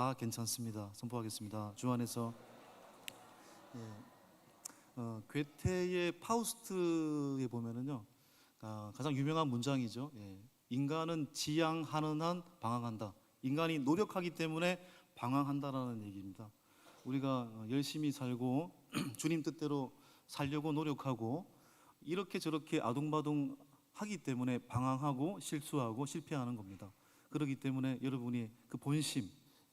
다 괜찮습니다. 선포하겠습니다. 주 안에서 괴테의 파우스트에 보면은요, 가장 유명한 문장이죠. 인간은 지향하는 한 방황한다. 인간이 노력하기 때문에 방황한다라는 얘기입니다. 우리가 열심히 살고 주님 뜻대로 살려고 노력하고 이렇게 저렇게 아둥바둥 하기 때문에 방황하고 실수하고 실패하는 겁니다. 그렇기 때문에 여러분이 그 본심,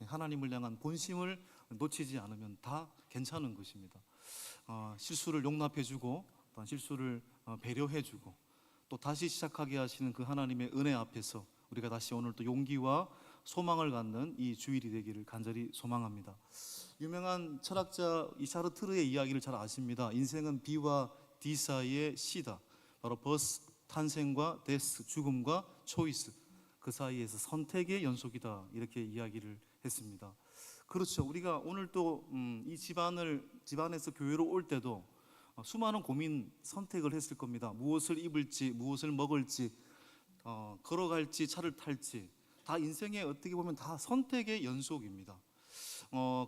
하나님을 향한 본심을 놓치지 않으면 다 괜찮은 것입니다. 실수를 용납해주고 또한 실수를 배려해주고 또 다시 시작하게 하시는 그 하나님의 은혜 앞에서 우리가 다시 오늘 또 용기와 소망을 갖는 이 주일이 되기를 간절히 소망합니다. 유명한 철학자 이샤르트르의 이야기를 잘 아십니다. 인생은 B와 D 사이의 C다. 바로 버스, 탄생과 데스, 죽음과 초이스, 그 사이에서 선택의 연속이다, 이렇게 이야기를 했습니다. 그렇죠. 우리가 오늘 또 이 집안에서 교회로 올 때도 수많은 고민, 선택을 했을 겁니다. 무엇을 입을지, 무엇을 먹을지, 걸어갈지, 차를 탈지, 다 인생에 어떻게 보면 다 선택의 연속입니다.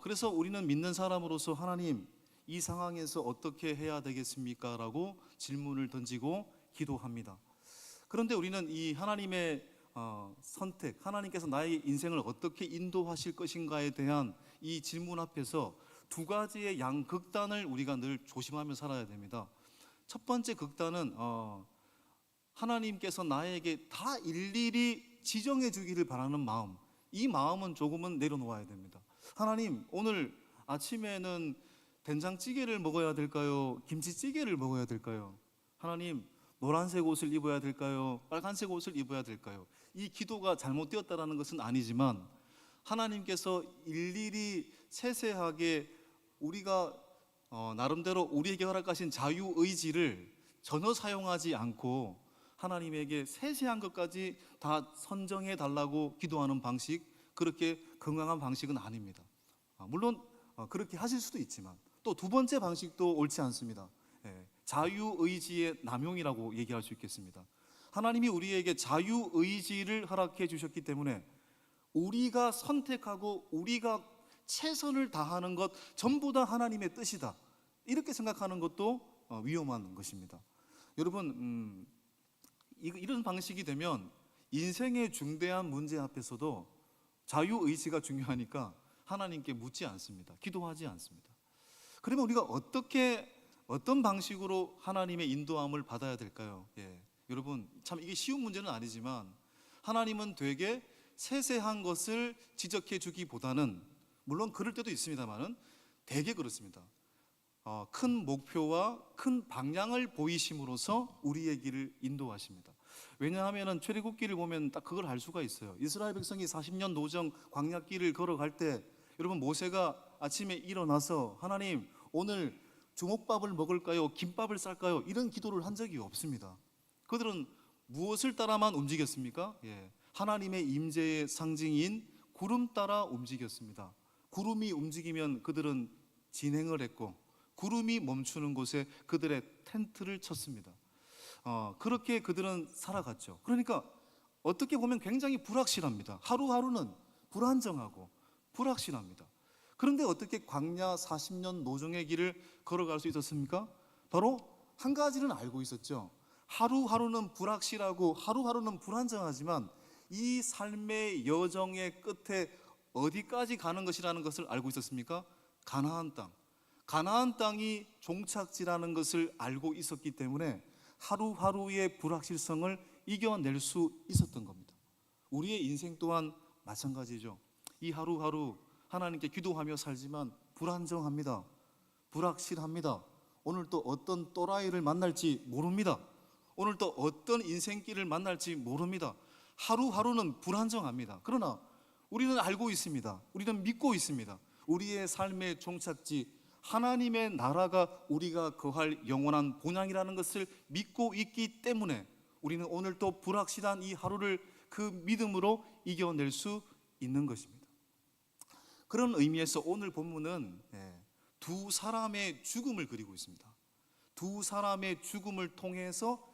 그래서 우리는 믿는 사람으로서 하나님, 이 상황에서 어떻게 해야 되겠습니까? 라고 질문을 던지고 기도합니다. 그런데 우리는 이 하나님의 선택, 하나님께서 나의 인생을 어떻게 인도하실 것인가에 대한 이 질문 앞에서 두 가지의 양극단을 우리가 늘 조심하며 살아야 됩니다. 첫 번째 극단은 하나님께서 나에게 다 일일이 지정해 주기를 바라는 마음, 이 마음은 조금은 내려놓아야 됩니다. 하나님, 오늘 아침에는 된장찌개를 먹어야 될까요? 김치찌개를 먹어야 될까요? 하나님, 노란색 옷을 입어야 될까요? 빨간색 옷을 입어야 될까요? 이 기도가 잘못되었다는 것은 아니지만 하나님께서 일일이 세세하게 우리가 나름대로 우리에게 허락하신 자유의지를 전혀 사용하지 않고 하나님에게 세세한 것까지 다 선정해 달라고 기도하는 방식, 그렇게 건강한 방식은 아닙니다. 물론 그렇게 하실 수도 있지만 또 두 번째 방식도 옳지 않습니다. 자유의지의 남용이라고 얘기할 수 있겠습니다. 하나님이 우리에게 자유의지를 허락해 주셨기 때문에 우리가 선택하고 우리가 최선을 다하는 것 전부 다 하나님의 뜻이다, 이렇게 생각하는 것도 위험한 것입니다. 여러분, 이런 방식이 되면 인생의 중대한 문제 앞에서도 자유의지가 중요하니까 하나님께 묻지 않습니다. 기도하지 않습니다. 그러면 우리가 어떤 방식으로 하나님의 인도함을 받아야 될까요? 여러분, 참 이게 쉬운 문제는 아니지만 하나님은 되게 세세한 것을 지적해 주기보다는, 물론 그럴 때도 있습니다만은 되게 그렇습니다. 큰 목표와 큰 방향을 보이심으로써 우리의 길을 인도하십니다. 왜냐하면 출애굽기를 보면 딱 그걸 알 수가 있어요. 이스라엘 백성이 40년 노정 광야길을 걸어갈 때 여러분, 모세가 아침에 일어나서 하나님, 오늘 주먹밥을 먹을까요? 김밥을 쌀까요? 이런 기도를 한 적이 없습니다. 그들은 무엇을 따라만 움직였습니까? 하나님의 임재의 상징인 구름 따라 움직였습니다. 구름이 움직이면 그들은 진행을 했고 구름이 멈추는 곳에 그들의 텐트를 쳤습니다. 그렇게 그들은 살아갔죠. 그러니까 어떻게 보면 굉장히 불확실합니다. 하루하루는 불안정하고 불확실합니다. 그런데 어떻게 광야 40년 노정의 길을 걸어갈 수 있었습니까? 바로 한 가지는 알고 있었죠. 하루하루는 불확실하고 하루하루는 불안정하지만 이 삶의 여정의 끝에 어디까지 가는 것이라는 것을 알고 있었습니까? 가나안 땅. 가나안 땅이 종착지라는 것을 알고 있었기 때문에 하루하루의 불확실성을 이겨낼 수 있었던 겁니다. 우리의 인생 또한 마찬가지죠. 이 하루하루 하나님께 기도하며 살지만 불안정합니다. 불확실합니다. 오늘 또 어떤 또라이를 만날지 모릅니다. 오늘 또 어떤 인생길을 만날지 모릅니다. 하루하루는 불안정합니다. 그러나 우리는 알고 있습니다. 우리는 믿고 있습니다. 우리의 삶의 종착지, 하나님의 나라가 우리가 거할 영원한 본향이라는 것을 믿고 있기 때문에 우리는 오늘 또 불확실한 이 하루를 그 믿음으로 이겨낼 수 있는 것입니다. 그런 의미에서 오늘 본문은 두 사람의 죽음을 그리고 있습니다. 두 사람의 죽음을 통해서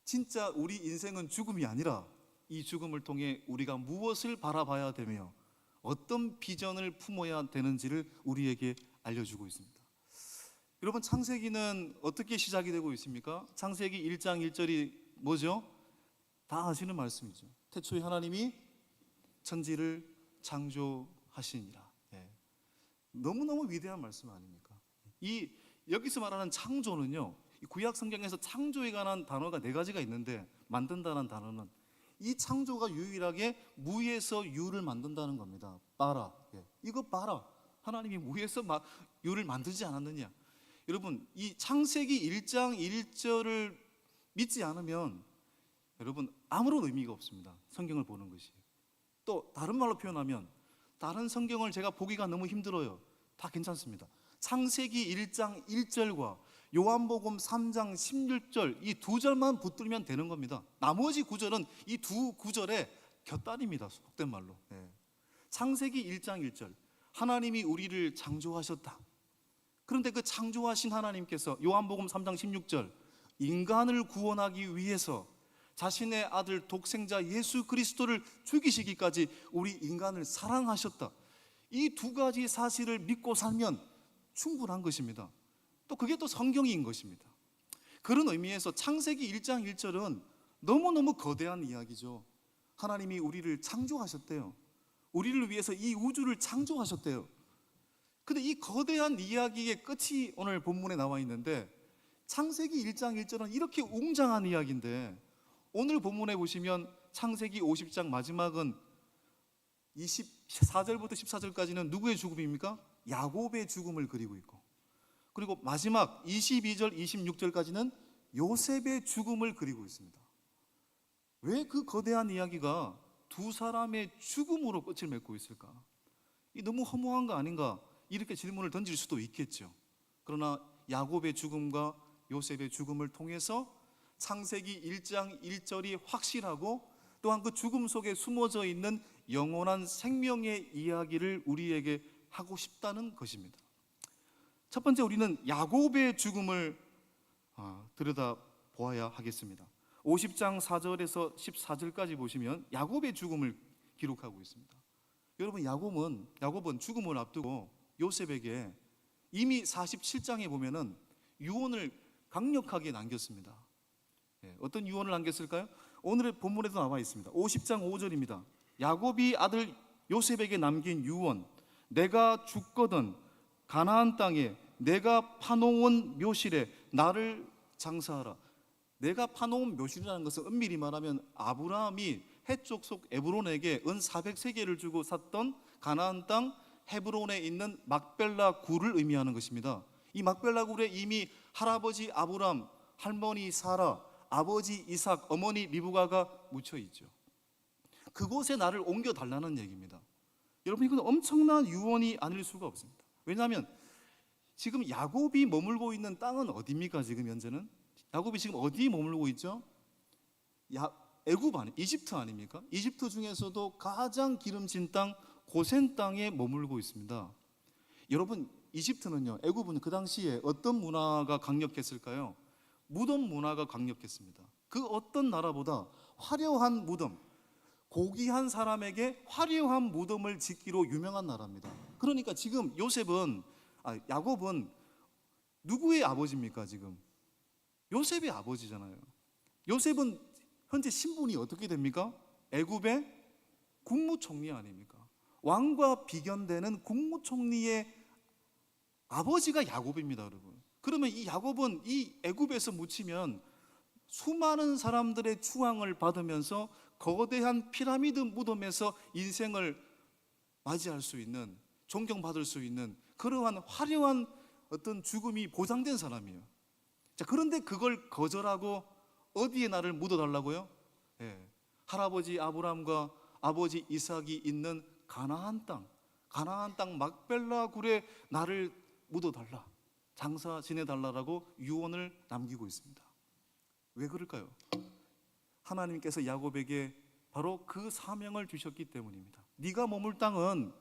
진짜 우리 인생은 죽음이 아니라 이 죽음을 통해 우리가 무엇을 바라봐야 되며 어떤 비전을 품어야 되는지를 우리에게 알려주고 있습니다. 여러분, 창세기는 어떻게 시작이 되고 있습니까? 창세기 1장 1절이 뭐죠? 다 아시는 말씀이죠. 태초에 하나님이 천지를 창조하시니라. 예. 너무너무 위대한 말씀 아닙니까? 여기서 말하는 창조는요, 구약 성경에서 창조에 관한 단어가 4가지가 있는데, 만든다는 단어는 이 창조가 유일하게 무에서 유를 만든다는 겁니다. 봐라. 예. 이거 봐라. 하나님이 무에서 유를 만들지 않았느냐? 여러분, 이 창세기 1장 1절을 믿지 않으면 여러분 아무런 의미가 없습니다. 성경을 보는 것이. 또 다른 말로 표현하면, 다른 성경을 제가 보기가 너무 힘들어요. 다 괜찮습니다. 창세기 1장 1절과 요한복음 3장 16절 이 2절만 붙들면 되는 겁니다. 나머지 구절은 이 2구절의 곁다리입니다. 속된 말로. 예. 창세기 1장 1절, 하나님이 우리를 창조하셨다. 그런데 그 창조하신 하나님께서 요한복음 3장 16절, 인간을 구원하기 위해서 자신의 아들 독생자 예수 그리스도를 죽이시기까지 우리 인간을 사랑하셨다. 이 2가지 사실을 믿고 살면 충분한 것입니다. 또 그게 또 성경인 것입니다. 그런 의미에서 창세기 1장 1절은 너무너무 거대한 이야기죠. 하나님이 우리를 창조하셨대요. 우리를 위해서 이 우주를 창조하셨대요. 근데 이 거대한 이야기의 끝이 오늘 본문에 나와 있는데, 창세기 1장 1절은 이렇게 웅장한 이야기인데, 오늘 본문에 보시면 창세기 50장 마지막은 24절부터 14절까지는 누구의 죽음입니까? 야곱의 죽음을 그리고 있고, 그리고 마지막 22절 26절까지는 요셉의 죽음을 그리고 있습니다. 왜 그 거대한 이야기가 2 사람의 죽음으로 끝을 맺고 있을까? 이 너무 허무한 거 아닌가? 이렇게 질문을 던질 수도 있겠죠. 그러나 야곱의 죽음과 요셉의 죽음을 통해서 창세기 1장 1절이 확실하고, 또한 그 죽음 속에 숨어져 있는 영원한 생명의 이야기를 우리에게 하고 싶다는 것입니다. 첫 번째, 우리는 야곱의 죽음을 들여다보아야 하겠습니다. 50장 4절에서 14절까지 보시면 야곱의 죽음을 기록하고 있습니다. 여러분, 야곱은 죽음을 앞두고 요셉에게 이미 47장에 보면은 유언을 강력하게 남겼습니다. 어떤 유언을 남겼을까요? 오늘의 본문에도 나와 있습니다. 50장 5절입니다. 야곱이 아들 요셉에게 남긴 유언, 내가 죽거든 가나안 땅에 내가 파놓은 묘실에 나를 장사하라. 내가 파놓은 묘실이라는 것은 엄밀히 말하면 아브라함이 해쪽 속 에브론에게 은 400세겔을 주고 샀던 가나안 땅 헤브론에 있는 막벨라 굴을 의미하는 것입니다. 이 막벨라 굴에 이미 할아버지 아브람, 할머니 사라, 아버지 이삭, 어머니 리브가가 묻혀 있죠. 그곳에 나를 옮겨달라는 얘기입니다. 여러분, 이건 엄청난 유언이 아닐 수가 없습니다. 왜냐하면 지금 야곱이 머물고 있는 땅은 어디입니까? 지금 현재는 야곱이 지금 어디 머물고 있죠? 애굽 아니, 이집트 아닙니까? 이집트 중에서도 가장 기름진 땅 고센 땅에 머물고 있습니다. 여러분, 이집트는요, 애굽은 그 당시에 어떤 문화가 강력했을까요? 무덤 문화가 강력했습니다. 그 어떤 나라보다 화려한 무덤, 고귀한 사람에게 화려한 무덤을 짓기로 유명한 나라입니다. 그러니까 지금 야곱은 누구의 아버지입니까? 지금 요셉의 아버지잖아요. 요셉은 현재 신분이 어떻게 됩니까? 애굽의 국무총리 아닙니까? 왕과 비견되는 국무총리의 아버지가 야곱입니다, 여러분. 그러면 이 야곱은 이 애굽에서 묻히면 수많은 사람들의 추앙을 받으면서 거대한 피라미드 무덤에서 인생을 맞이할 수 있는, 존경받을 수 있는 그러한 화려한 어떤 죽음이 보장된 사람이에요. 자, 그런데 그걸 거절하고 어디에 나를 묻어달라고요? 할아버지 아브람과 아버지 이삭이 있는 가나안 땅 막벨라 굴에 나를 묻어달라, 장사 지내달라라고 유언을 남기고 있습니다. 왜 그럴까요? 하나님께서 야곱에게 바로 그 사명을 주셨기 때문입니다. 네가 머물 땅은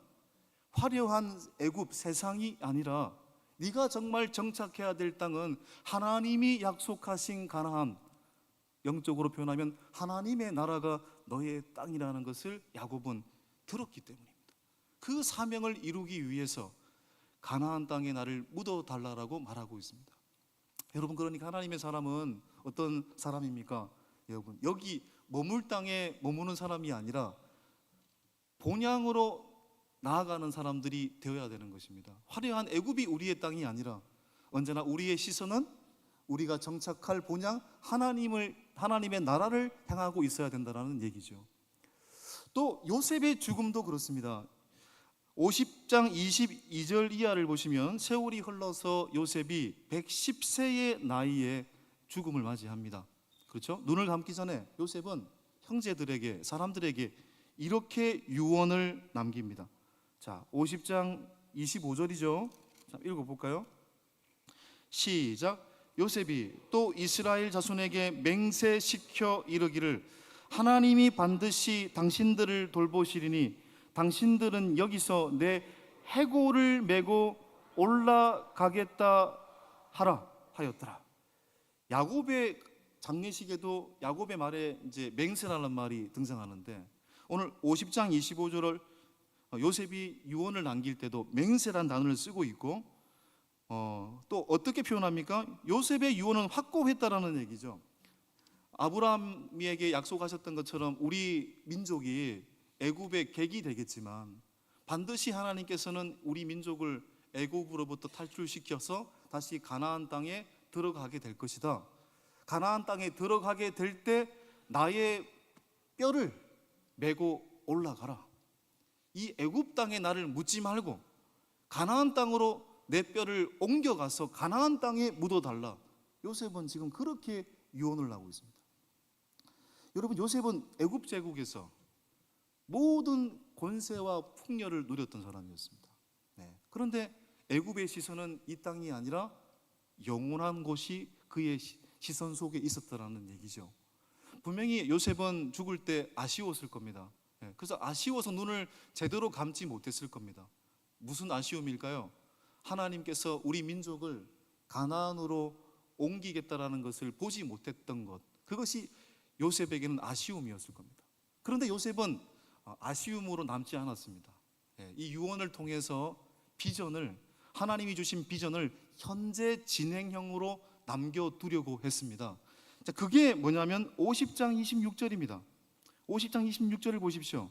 화려한 애굽 세상이 아니라 네가 정말 정착해야 될 땅은 하나님이 약속하신 가나안, 영적으로 표현하면 하나님의 나라가 너의 땅이라는 것을 야곱은 들었기 때문입니다. 그 사명을 이루기 위해서 가나안 땅에 나를 묻어달라고 말하고 있습니다. 여러분, 그러니까 하나님의 사람은 어떤 사람입니까? 여러분, 여기 머물 땅에 머무는 사람이 아니라 본향으로 나아가는 사람들이 되어야 되는 것입니다. 화려한 애굽이 우리의 땅이 아니라 언제나 우리의 시선은 우리가 정착할 본향 하나님의 나라를 향하고 있어야 된다는 얘기죠. 또 요셉의 죽음도 그렇습니다. 50장 22절 이하를 보시면 세월이 흘러서 요셉이 110세의 나이에 죽음을 맞이합니다. 그렇죠? 눈을 감기 전에 요셉은 형제들에게, 사람들에게 이렇게 유언을 남깁니다. 자, 50장 25절이죠. 자, 읽어볼까요? 시작. 요셉이 또 이스라엘 자손에게 맹세시켜 이르기를 하나님이 반드시 당신들을 돌보시리니 당신들은 여기서 내 해골을 메고 올라가겠다 하라 하였더라. 야곱의 장례식에도 야곱의 말에 이제 맹세라는 말이 등장하는데 오늘 50장 25절을 요셉이 유언을 남길 때도 맹세란 단어를 쓰고 있고 또 어떻게 표현합니까? 요셉의 유언은 확고했다라는 얘기죠. 아브라함에게 약속하셨던 것처럼 우리 민족이 애굽의 객이 되겠지만 반드시 하나님께서는 우리 민족을 애굽으로부터 탈출시켜서 다시 가나안 땅에 들어가게 될 것이다. 가나안 땅에 들어가게 될 때 나의 뼈를 메고 올라가라. 이 애굽 땅에 나를 묻지 말고 가나안 땅으로 내 뼈를 옮겨가서 가나안 땅에 묻어달라. 요셉은 지금 그렇게 유언을 하고 있습니다. 여러분, 요셉은 애굽 제국에서 모든 권세와 풍요를 누렸던 사람이었습니다. 그런데 애굽의 시선은 이 땅이 아니라 영원한 곳이 그의 시선 속에 있었다는 얘기죠. 분명히 요셉은 죽을 때 아쉬웠을 겁니다. 그래서 아쉬워서 눈을 제대로 감지 못했을 겁니다. 무슨 아쉬움일까요? 하나님께서 우리 민족을 가나안으로 옮기겠다라는 것을 보지 못했던 것, 그것이 요셉에게는 아쉬움이었을 겁니다. 그런데 요셉은 아쉬움으로 남지 않았습니다. 이 유언을 통해서 하나님이 주신 비전을 현재 진행형으로 남겨두려고 했습니다. 자, 그게 뭐냐면 50장 26절입니다. 50장 26절을 보십시오.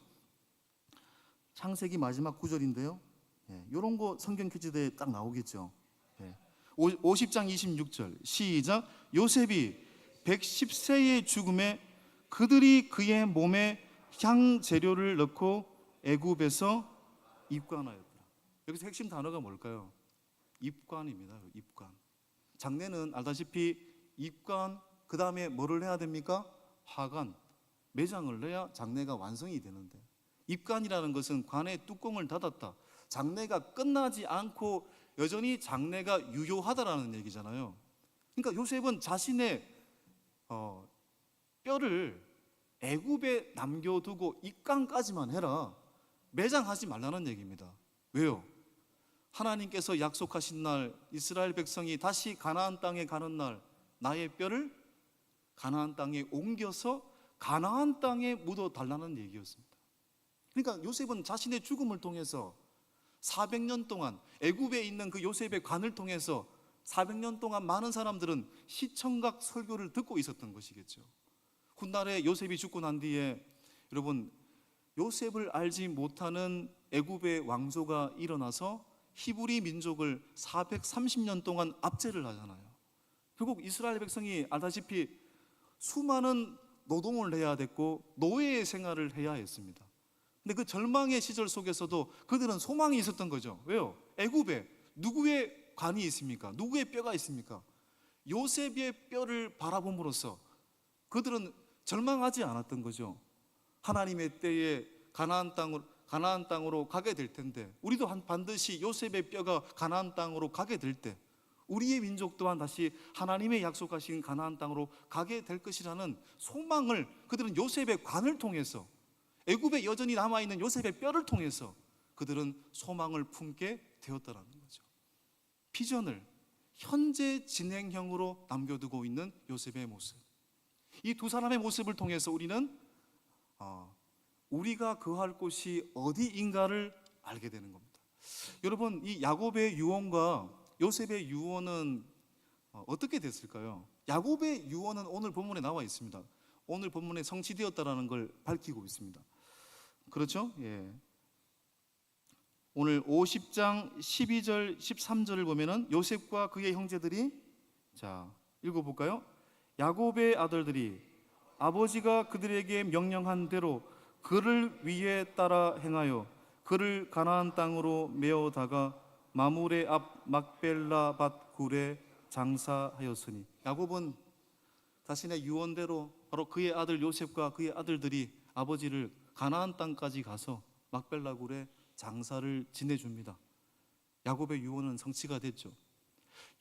창세기 마지막 구절인데요. 이런 거 성경 퀴즈대에 딱 나오겠죠. 50장 26절 시작. 요셉이 110세의 죽음에 그들이 그의 몸에 향 재료를 넣고 애굽에서 입관하였더라. 여기서 핵심 단어가 뭘까요? 입관입니다. 입관. 장례는 알다시피 입관, 그 다음에 뭐를 해야 됩니까? 화관, 매장을 내야 장례가 완성이 되는데, 입관이라는 것은 관의 뚜껑을 닫았다, 장례가 끝나지 않고 여전히 장례가 유효하다라는 얘기잖아요. 그러니까 요셉은 자신의 뼈를 애굽에 남겨두고 입관까지만 해라, 매장하지 말라는 얘기입니다. 왜요? 하나님께서 약속하신 날 이스라엘 백성이 다시 가나안 땅에 가는 날 나의 뼈를 가나안 땅에 옮겨서 가나안 땅에 묻어달라는 얘기였습니다. 그러니까 요셉은 자신의 죽음을 통해서 400년 동안 애굽에 있는 그 요셉의 관을 통해서 400년 동안 많은 사람들은 시청각 설교를 듣고 있었던 것이겠죠. 훗날에 요셉이 죽고 난 뒤에 여러분, 요셉을 알지 못하는 애굽의 왕조가 일어나서 히브리 민족을 430년 동안 압제를 하잖아요. 결국 이스라엘 백성이 알다시피 수많은 노동을 해야 됐고 노예의 생활을 해야 했습니다. 근데 그 절망의 시절 속에서도 그들은 소망이 있었던 거죠. 왜요? 애굽에 누구의 관이 있습니까? 누구의 뼈가 있습니까? 요셉의 뼈를 바라봄으로써 그들은 절망하지 않았던 거죠. 하나님의 때에 가나안 땅으로 가게 될 텐데, 우리도 반드시 요셉의 뼈가 가나안 땅으로 가게 될 때 우리의 민족 또한 다시 하나님의 약속하신 가나안 땅으로 가게 될 것이라는 소망을 그들은 요셉의 관을 통해서, 애굽에 여전히 남아있는 요셉의 뼈를 통해서 그들은 소망을 품게 되었다는 거죠. 비전을 현재 진행형으로 남겨두고 있는 요셉의 모습, 이 두 사람의 모습을 통해서 우리는 우리가 거할 곳이 어디인가를 알게 되는 겁니다. 여러분, 이 야곱의 유언과 요셉의 유언은 어떻게 됐을까요? 야곱의 유언은 오늘 본문에 나와 있습니다. 오늘 본문에 성취되었다라는 걸 밝히고 있습니다. 그렇죠? 예. 오늘 50장 12절 13절을 보면은 요셉과 그의 형제들이, 자, 읽어볼까요? 야곱의 아들들이 아버지가 그들에게 명령한 대로 그를 위해 따라 행하여 그를 가나안 땅으로 메어다가 마므레 앞 막벨라 밭 굴에 장사하였으니, 야곱은 자신의 유언대로 바로 그의 아들 요셉과 그의 아들들이 아버지를 가나안 땅까지 가서 막벨라 굴에 장사를 지내줍니다. 야곱의 유언은 성취가 됐죠.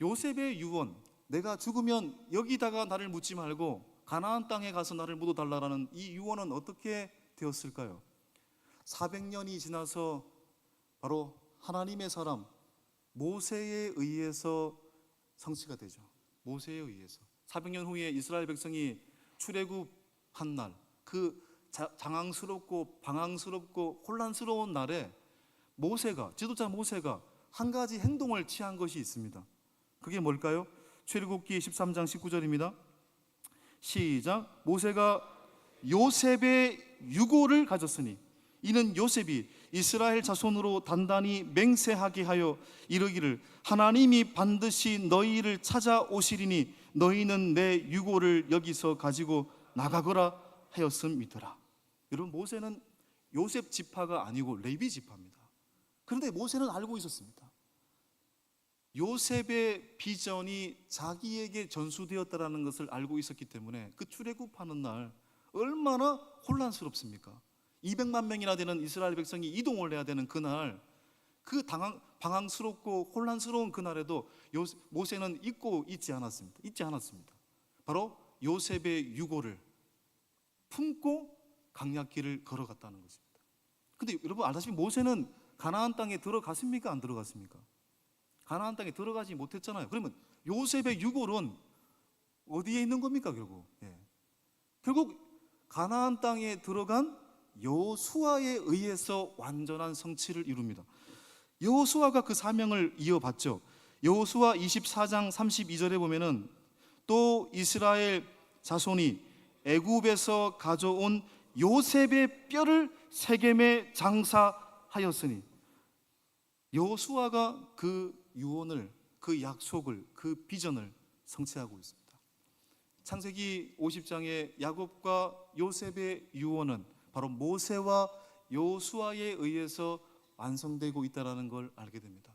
요셉의 유언, 내가 죽으면 여기다가 나를 묻지 말고 가나안 땅에 가서 나를 묻어달라는 이 유언은 어떻게 되었을까요? 400년이 지나서 바로 하나님의 사람 모세에 의해서 성취가 되죠. 모세에 의해서 400년 후에 이스라엘 백성이 출애굽한 날, 그 장황스럽고 방황스럽고 혼란스러운 날에 모세가, 지도자 모세가 한 가지 행동을 취한 것이 있습니다. 그게 뭘까요? 출애굽기 13장 19절입니다. 시작. 모세가 요셉의 유고를 가졌으니 이는 요셉이 이스라엘 자손으로 단단히 맹세하게 하여 이르기를 하나님이 반드시 너희를 찾아오시리니 너희는 내 유고를 여기서 가지고 나가거라 하였음이더라. 여러분, 모세는 요셉 지파가 아니고 레위 지파입니다. 그런데 모세는 알고 있었습니다. 요셉의 비전이 자기에게 전수되었다는 것을 알고 있었기 때문에 그 출애굽하는 날 얼마나 혼란스럽습니까? 200만 명이나 되는 이스라엘 백성이 이동을 해야 되는 그날, 그 방황스럽고 혼란스러운 그날에도 모세는 잊지 않았습니다. 바로 요셉의 유고를 품고 강약길을 걸어갔다는 것입니다. 근데 여러분 알다시피 모세는 가나안 땅에 들어갔습니까? 안 들어갔습니까? 가나안 땅에 들어가지 못했잖아요. 그러면 요셉의 유골은 어디에 있는 겁니까? 결국 가나안 땅에 들어간 여호수아에 의해서 완전한 성취를 이룹니다. 여호수아가 그 사명을 이어받죠. 여호수아 24장 32절에 보면은 또 이스라엘 자손이 애굽에서 가져온 요셉의 뼈를 세겜에 장사하였으니, 여호수아가 그 유언을, 그 약속을, 그 비전을 성취하고 있습니다. 창세기 50장의 야곱과 요셉의 유언은 바로 모세와 여호수아에 의해서 완성되고 있다는 걸 알게 됩니다.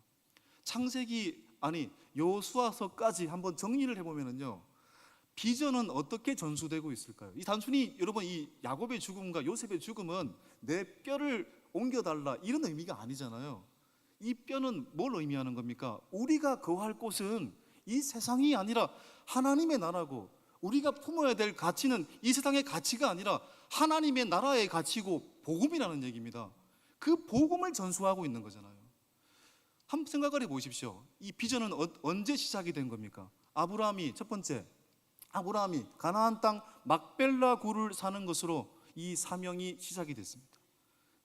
여호수아서까지 한번 정리를 해보면요, 비전은 어떻게 전수되고 있을까요? 이 단순히 여러분 이 야곱의 죽음과 요셉의 죽음은 내 뼈를 옮겨달라 이런 의미가 아니잖아요. 이 뼈는 뭘 의미하는 겁니까? 우리가 거할 곳은 이 세상이 아니라 하나님의 나라고, 우리가 품어야 될 가치는 이 세상의 가치가 아니라 하나님의 나라의 가치고 복음이라는 얘기입니다. 그 복음을 전수하고 있는 거잖아요. 한번 생각을 해보십시오. 이 비전은 언제 시작이 된 겁니까? 첫 번째 아브라함이 가나안 땅 막벨라 굴을 사는 것으로 이 사명이 시작이 됐습니다.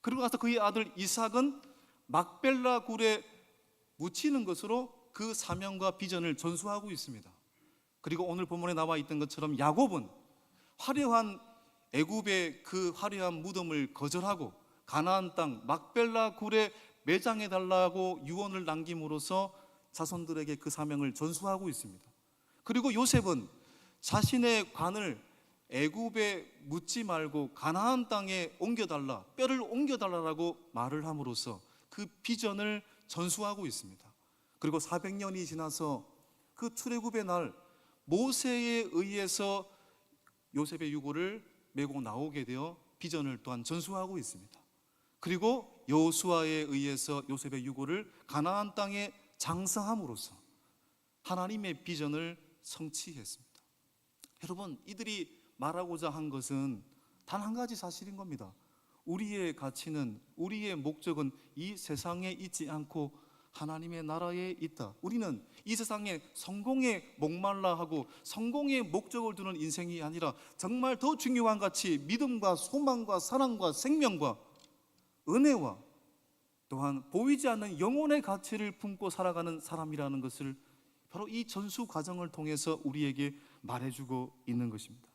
그리고 나서 그의 아들 이삭은 막벨라 굴에 묻히는 것으로 그 사명과 비전을 전수하고 있습니다. 그리고 오늘 본문에 나와 있던 것처럼 야곱은 화려한 애굽의 그 화려한 무덤을 거절하고 가나안 땅 막벨라 굴에 매장해 달라고 유언을 남김으로써 자손들에게 그 사명을 전수하고 있습니다. 그리고 요셉은 자신의 관을 애굽에 묻지 말고 가나안 땅에 옮겨달라, 뼈를 옮겨달라고 말을 함으로써 그 비전을 전수하고 있습니다. 그리고 400년이 지나서 그 출애굽의 날 모세에 의해서 요셉의 유고를 메고 나오게 되어 비전을 또한 전수하고 있습니다. 그리고 여호수아에 의해서 요셉의 유고를 가나안 땅에 장사함으로써 하나님의 비전을 성취했습니다. 여러분, 이들이 말하고자 한 것은 단 한 가지 사실인 겁니다. 우리의 가치는, 우리의 목적은 이 세상에 있지 않고 하나님의 나라에 있다. 우리는 이 세상에 성공에 목말라 하고 성공의 목적을 두는 인생이 아니라 정말 더 중요한 가치, 믿음과 소망과 사랑과 생명과 은혜와 또한 보이지 않는 영혼의 가치를 품고 살아가는 사람이라는 것을 바로 이 전수 과정을 통해서 우리에게 말해주고 있는 것입니다.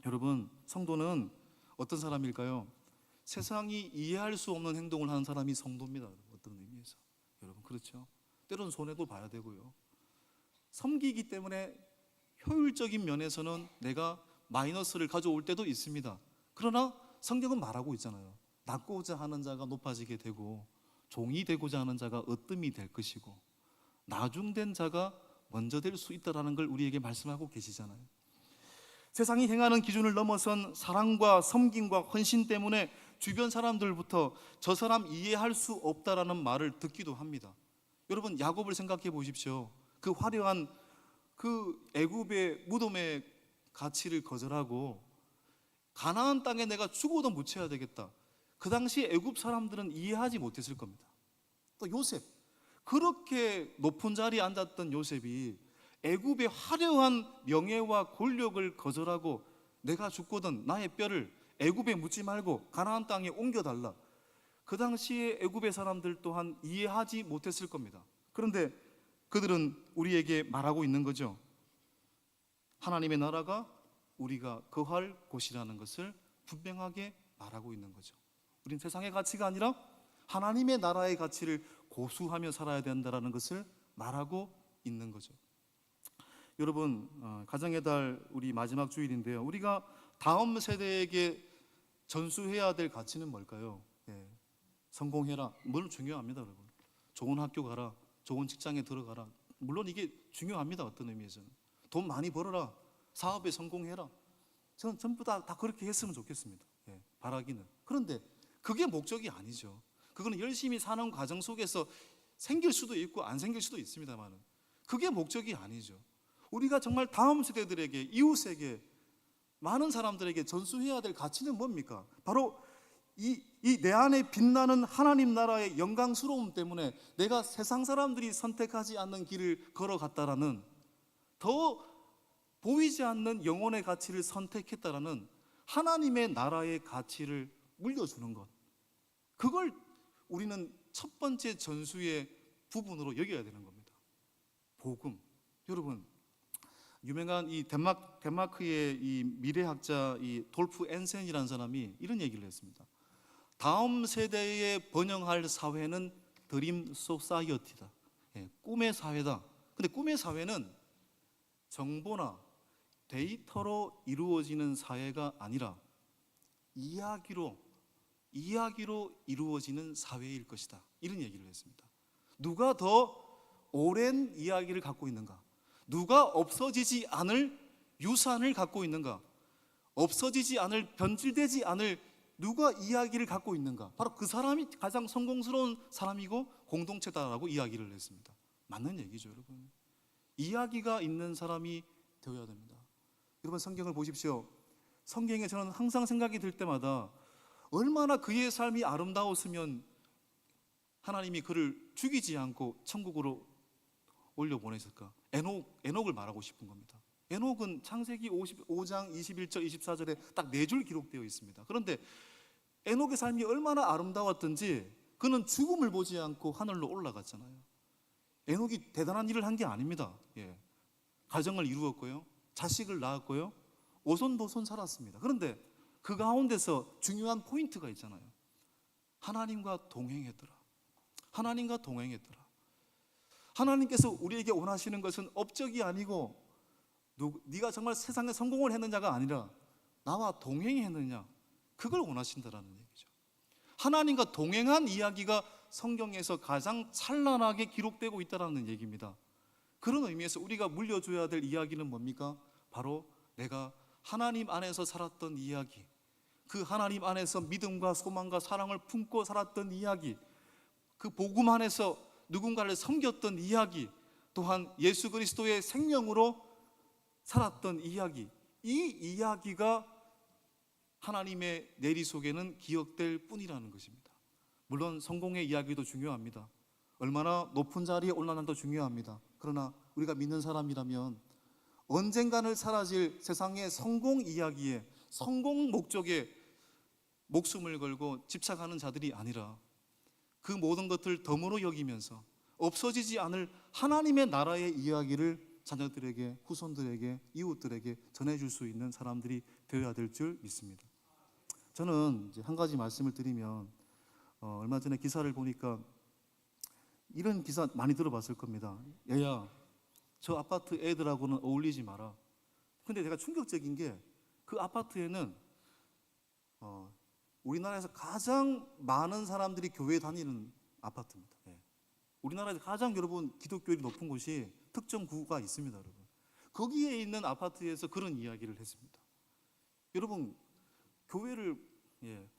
여러분, 성도는 어떤 사람일까요? 세상이 이해할 수 없는 행동을 하는 사람이 성도입니다. 어떤 의미에서. 여러분, 그렇죠? 때로는 손해도 봐야 되고요. 섬기기 때문에 효율적인 면에서는 내가 마이너스를 가져올 때도 있습니다. 그러나 성경은 말하고 있잖아요. 낮고자 하는 자가 높아지게 되고 종이 되고자 하는 자가 으뜸이 될 것이고 나중된 자가 먼저 될 수 있다는 걸 우리에게 말씀하고 계시잖아요. 세상이 행하는 기준을 넘어선 사랑과 섬김과 헌신 때문에 주변 사람들부터 저 사람 이해할 수 없다라는 말을 듣기도 합니다. 여러분, 야곱을 생각해 보십시오. 그 화려한 그 애굽의 무덤의 가치를 거절하고 가나안 땅에 내가 죽어도 묻혀야 되겠다. 그 당시 애굽 사람들은 이해하지 못했을 겁니다. 또 요셉, 그렇게 높은 자리에 앉았던 요셉이 애굽의 화려한 명예와 권력을 거절하고 내가 죽거든 나의 뼈를 애굽에 묻지 말고 가나안 땅에 옮겨달라. 그 당시에 애굽의 사람들 또한 이해하지 못했을 겁니다. 그런데 그들은 우리에게 말하고 있는 거죠. 하나님의 나라가 우리가 거할 곳이라는 것을 분명하게 말하고 있는 거죠. 우린 세상의 가치가 아니라 하나님의 나라의 가치를 고수하며 살아야 된다는 것을 말하고 있는 거죠. 여러분, 가정의 달 우리 마지막 주일인데요. 우리가 다음 세대에게 전수해야 될 가치는 뭘까요? 성공해라. 물론 중요합니다, 여러분. 좋은 학교 가라. 좋은 직장에 들어가라. 물론 이게 중요합니다, 어떤 의미에서는. 돈 많이 벌어라. 사업에 성공해라. 저는 전부 다 그렇게 했으면 좋겠습니다. 바라기는. 그런데 그게 목적이 아니죠. 그거는 열심히 사는 과정 속에서 생길 수도 있고 안 생길 수도 있습니다만 그게 목적이 아니죠. 우리가 정말 다음 세대들에게, 이웃에게, 많은 사람들에게 전수해야 될 가치는 뭡니까? 바로 이 내 안에 빛나는 하나님 나라의 영광스러움 때문에 내가 세상 사람들이 선택하지 않는 길을 걸어갔다라는, 더 보이지 않는 영혼의 가치를 선택했다라는 하나님의 나라의 가치를 물려주는 것, 그걸 우리는 첫 번째 전수의 부분으로 여겨야 되는 겁니다. 복음. 여러분, 유명한 이 덴마크의 이 미래학자 이 돌프 엔센이라는 사람이 이런 얘기를 했습니다. 다음 세대에 번영할 사회는 드림 소사이어티다. 꿈의 사회다. 근데 꿈의 사회는 정보나 데이터로 이루어지는 사회가 아니라 이야기로 이루어지는 사회일 것이다. 이런 얘기를 했습니다. 누가 더 오랜 이야기를 갖고 있는가? 누가 없어지지 않을 유산을 갖고 있는가? 없어지지 않을, 변질되지 않을 누가 이야기를 갖고 있는가? 바로 그 사람이 가장 성공스러운 사람이고 공동체다라고 이야기를 했습니다. 맞는 얘기죠, 여러분. 이야기가 있는 사람이 되어야 됩니다. 여러분, 성경을 보십시오. 성경에 저는 항상 생각이 들 때마다 얼마나 그의 삶이 아름다웠으면 하나님이 그를 죽이지 않고 천국으로 올려보냈을까? 에녹을 말하고 싶은 겁니다. 에녹은 창세기 55장 21절 24절에 딱 4줄 기록되어 있습니다. 그런데 에녹의 삶이 얼마나 아름다웠던지 그는 죽음을 보지 않고 하늘로 올라갔잖아요. 에녹이 대단한 일을 한 게 아닙니다. 가정을 이루었고요, 자식을 낳았고요, 오손도손 살았습니다. 그런데 그 가운데서 중요한 포인트가 있잖아요. 하나님과 동행했더라. 하나님과 동행했더라. 하나님께서 우리에게 원하시는 것은 업적이 아니고 네가 정말 세상에 성공을 했느냐가 아니라 나와 동행했느냐, 그걸 원하신다라는 얘기죠. 하나님과 동행한 이야기가 성경에서 가장 찬란하게 기록되고 있다는 얘기입니다. 그런 의미에서 우리가 물려줘야 될 이야기는 뭡니까? 바로 내가 하나님 안에서 살았던 이야기, 그 하나님 안에서 믿음과 소망과 사랑을 품고 살았던 이야기, 그 복음 안에서 누군가를 섬겼던 이야기, 또한 예수 그리스도의 생명으로 살았던 이야기, 이 이야기가 하나님의 내리 속에는 기억될 뿐이라는 것입니다. 물론 성공의 이야기도 중요합니다. 얼마나 높은 자리에 올라간도 중요합니다. 그러나 우리가 믿는 사람이라면 언젠가는 사라질 세상의 성공 이야기에, 성공 목적에 목숨을 걸고 집착하는 자들이 아니라 그 모든 것들 덤으로 여기면서 없어지지 않을 하나님의 나라의 이야기를 자녀들에게, 후손들에게, 이웃들에게 전해줄 수 있는 사람들이 되어야 될 줄 믿습니다. 저는 이제 한 가지 말씀을 드리면, 얼마 전에 기사를 보니까 이런 기사 많이 들어봤을 겁니다. 야야, 저 아파트 애들하고는 어울리지 마라. 근데 제가 충격적인 게, 그 아파트에는 우리나라에서 가장 많은 사람들이 교회 다니는 아파트입니다. 예. 우리나라에서 가장 여러분 기독교율이 높은 곳이 특정 구가 있습니다, 여러분. 거기에 있는 아파트에서 그런 이야기를 했습니다. 여러분, 교회를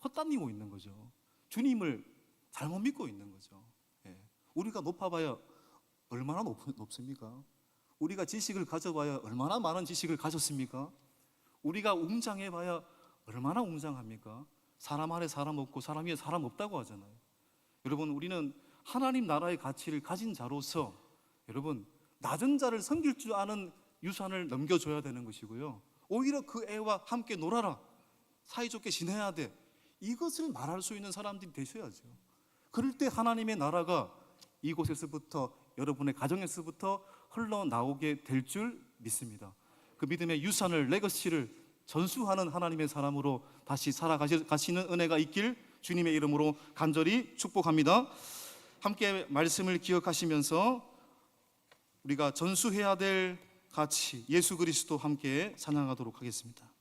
헛다니고 있는 거죠. 주님을 잘못 믿고 있는 거죠. 예. 우리가 높아봐야 얼마나 높습니까? 우리가 지식을 가져봐야 얼마나 많은 지식을 가졌습니까? 우리가 웅장해봐야 얼마나 웅장합니까? 사람 아래 사람 없고 사람 위에 사람 없다고 하잖아요. 여러분, 우리는 하나님 나라의 가치를 가진 자로서 여러분, 낮은 자를 섬길 줄 아는 유산을 넘겨줘야 되는 것이고요, 오히려 그 애와 함께 놀아라, 사이좋게 지내야 돼, 이것을 말할 수 있는 사람들이 되셔야죠. 그럴 때 하나님의 나라가 이곳에서부터, 여러분의 가정에서부터 흘러나오게 될 줄 믿습니다. 그 믿음의 유산을, 레거시를 전수하는 하나님의 사람으로 다시 살아가시는 은혜가 있길 주님의 이름으로 간절히 축복합니다. 함께 말씀을 기억하시면서 우리가 전수해야 될 가치, 예수 그리스도 함께 찬양하도록 하겠습니다.